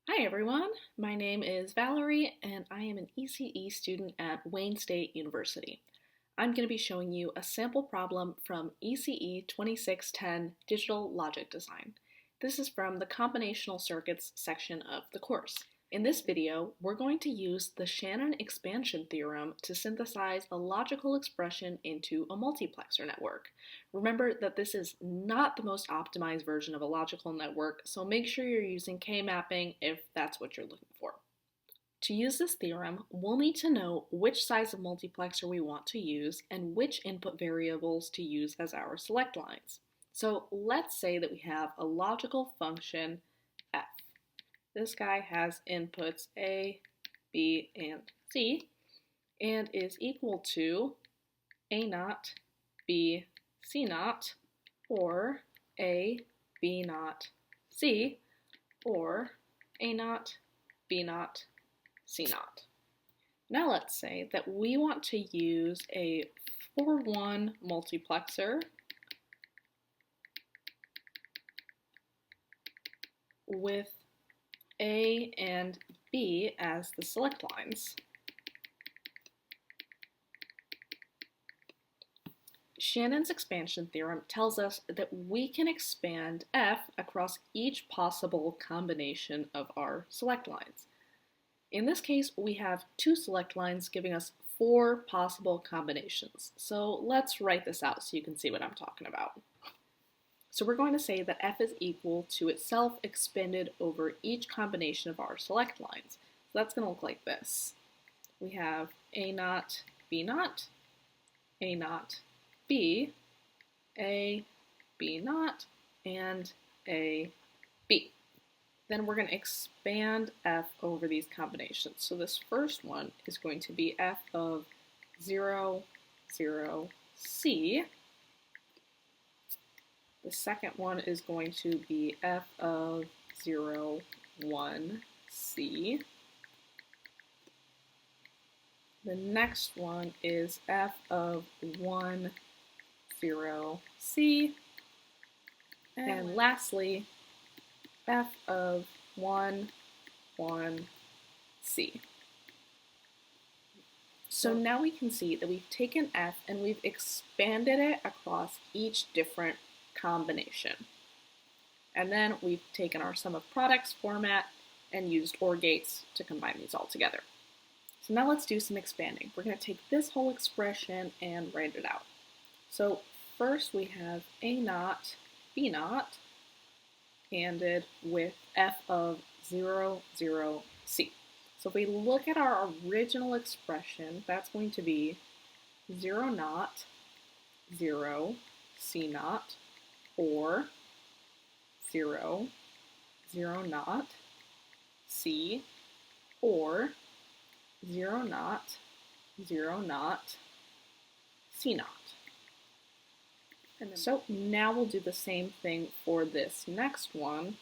Hi everyone, my name is Valerie and I am an ECE student at Wayne State University. I'm going to be showing you a sample problem from ECE 2610 Digital Logic Design. This is from the Combinational Circuits section of the course. In this video, we're going to use the Shannon Expansion Theorem to synthesize a logical expression into a multiplexer network. Remember that this is not the most optimized version of a logical network, so make sure you're using K-mapping if that's what you're looking for. To use this theorem, we'll need to know which size of multiplexer we want to use and which input variables to use as our select lines. So let's say that we have a logical function f. This guy has inputs A, B, and C, and is equal to A naught, B, C naught, or A, B naught, C, or A naught, B naught, C naught. Now let's say that we want to use a 4-1 multiplexer with A and B as the select lines. Shannon's expansion theorem tells us that we can expand f across each possible combination of our select lines. In this case, we have two select lines giving us 4 possible combinations. So let's write this out so you can see what I'm talking about. So we're going to say that f is equal to itself expanded over each combination of our select lines. So that's going to look like this. We have A naught, B naught, A naught, B, A, B naught, and A, B. Then we're going to expand f over these combinations. So this first one is going to be f of 0, 0, C. The second one is going to be f of 0, 1, C. The next one is f of 1, 0, C. And lastly, f of 1, 1, C. So now we can see that we've taken f and we've expanded it across each different combination. And then we've taken our sum of products format and used OR gates to combine these all together. So now let's do some expanding. We're going to take this whole expression and write it out. So first we have A naught, B naught, ANDed with f of 0, 0, C. So if we look at our original expression, that's going to be 0 naught, 0, C naught, or 0, 0 naught, C, or 0 naught, 0 naught, C naught. So now we'll do the same thing for this next one.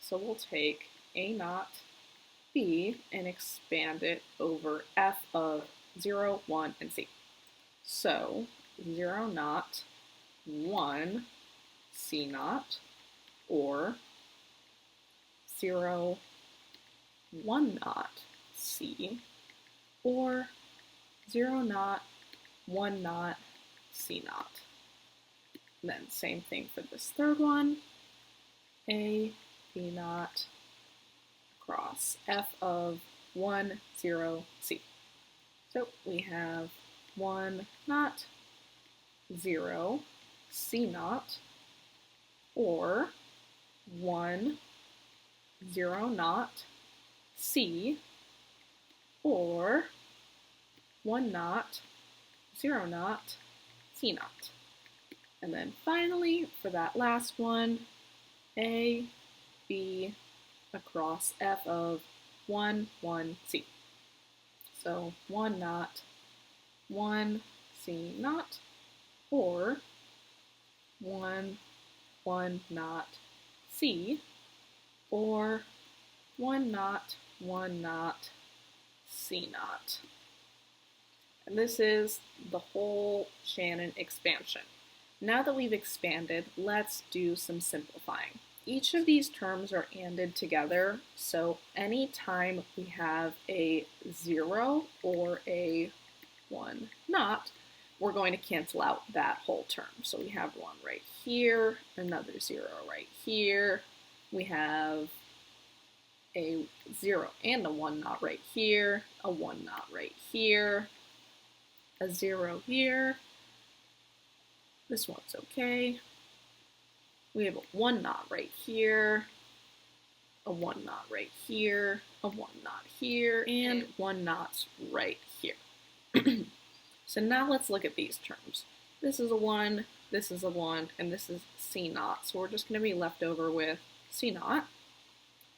So we'll take A naught, B, and expand it over f of 0, 1, and C. So 0 naught, 1, C naught, or 0, 1 naught, C, or 0 naught, 1 naught, C naught. And then same thing for this third one, A, B naught, across f of 1, 0, C. So we have 1 naught, 0, C naught, or 1, 0 naught, C, or 1 naught, 0 naught, C naught. And then finally, for that last one, A, B, across f of 1, 1, C. So 1 naught, 1, C naught, or 1, 1 naught, C, or 1 naught, 1 naught, C naught. And this is the whole Shannon expansion. Now that we've expanded, let's do some simplifying. each of these terms are ANDed together, so anytime we have a 0 or a 1 not, we're going to cancel out that whole term. So we have 1 right here, another 0 right here, we have a 0 and a 1 not right here, a 1 not right here, a 0 here, this one's okay, we have a 1 not right here, a 1 not right here, a 1 not here, and 1 not right here. So now let's look at these terms. This is a 1, this is a 1, and this is C naught. So we're just going to be left over with C naught.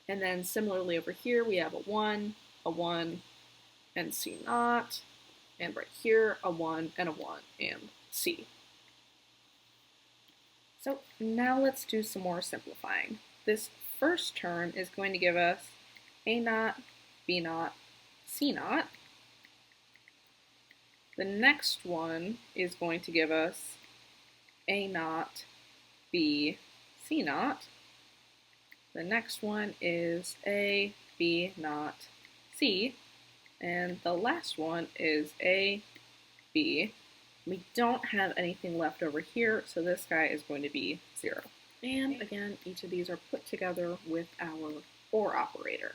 And then similarly over here we have a 1, and C naught. And right here a 1 and a 1 and C. So now let's do some more simplifying. This first term is going to give us A naught, B naught, C naught. The next one is going to give us A naught, B, C naught. The next one is A, B naught, C. And the last one is A, B. We don't have anything left over here, so this guy is going to be 0. And again, each of these are put together with our OR operator.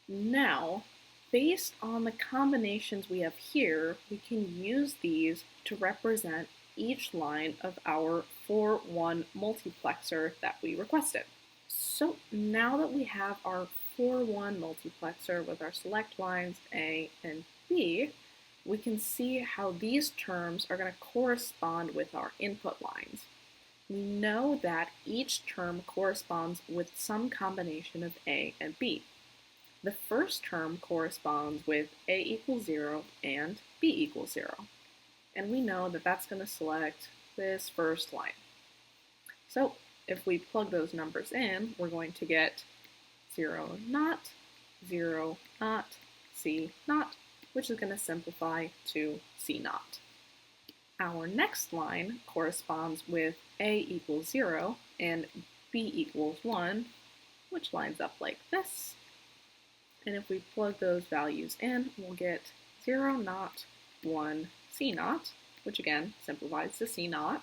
Now, based on the combinations we have here, we can use these to represent each line of our 4-1 multiplexer that we requested. So now that we have our 4-1 multiplexer with our select lines A and B, we can see how these terms are going to correspond with our input lines. We know that each term corresponds with some combination of A and B. The first term corresponds with A equals 0 and B equals 0. And we know that that's going to select this first line. So if we plug those numbers in, we're going to get 0 not, 0 not, C not, which is going to simplify to C naught. Our next line corresponds with A equals 0 and B equals 1, which lines up like this. And if we plug those values in, we'll get 0 naught, 1, C naught, which again simplifies to C naught.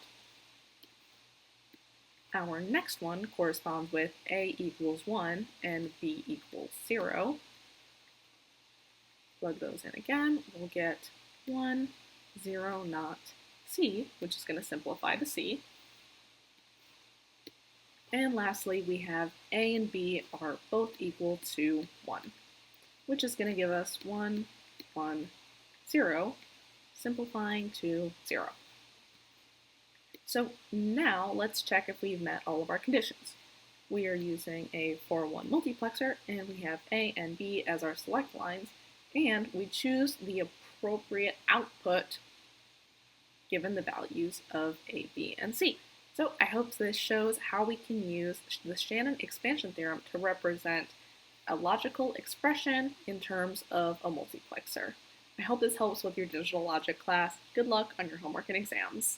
Our next one corresponds with A equals 1 and B equals 0. Plug those in again, we'll get 1, 0 naught, C, which is going to simplify to C. And lastly, we have A and B are both equal to 1, which is going to give us 1, 1, 0, simplifying to 0. So now let's check if we've met all of our conditions. We are using a 4-1 multiplexer, and we have A and B as our select lines, and we choose the appropriate output given the values of A, B, and C. So I hope this shows how we can use the Shannon Expansion Theorem to represent a logical expression in terms of a multiplexer. I hope this helps with your digital logic class. Good luck on your homework and exams.